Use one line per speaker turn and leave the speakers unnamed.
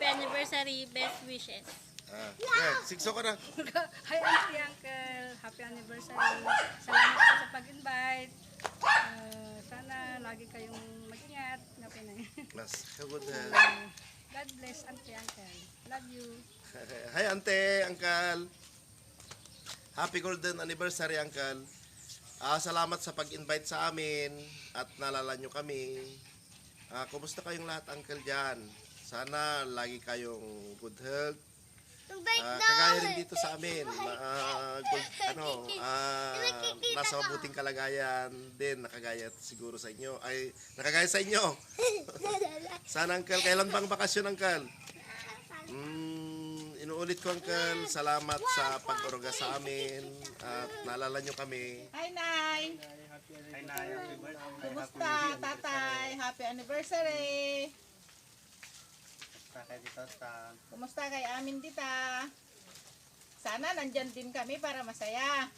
happy anniversary, best wishes.
Sikso ka na.
Hi, Auntie, Uncle. Happy anniversary. Salamat po sa pag-invite. Sana lagi kayong mag-ingat.
Mas kagod na.
God bless, Auntie, Uncle. Love you.
Hi, ante, uncle. Happy golden anniversary, uncle. Salamat sa pag-invite sa amin at nalala nyo kami. Kumusta kayong lahat, uncle, dyan? Sana lagi kayong good health. Kagaya rin dito sa amin. Nasa mabuting kalagayan din, nakagaya siguro sa inyo. Nakagaya sa inyo. Sana, uncle, kailan bang bakasyon, uncle? Inuulit ko, uncle, salamat sa pag-uruga sa amin at naalala nyo kami.
Hi, Nay!
Hi, Nay. Happy birthday.
Kumusta, tatay? Happy anniversary!
Kumusta kay Tito Stan?
Kumusta kay amin, tita? Sana nandyan din kami para masaya.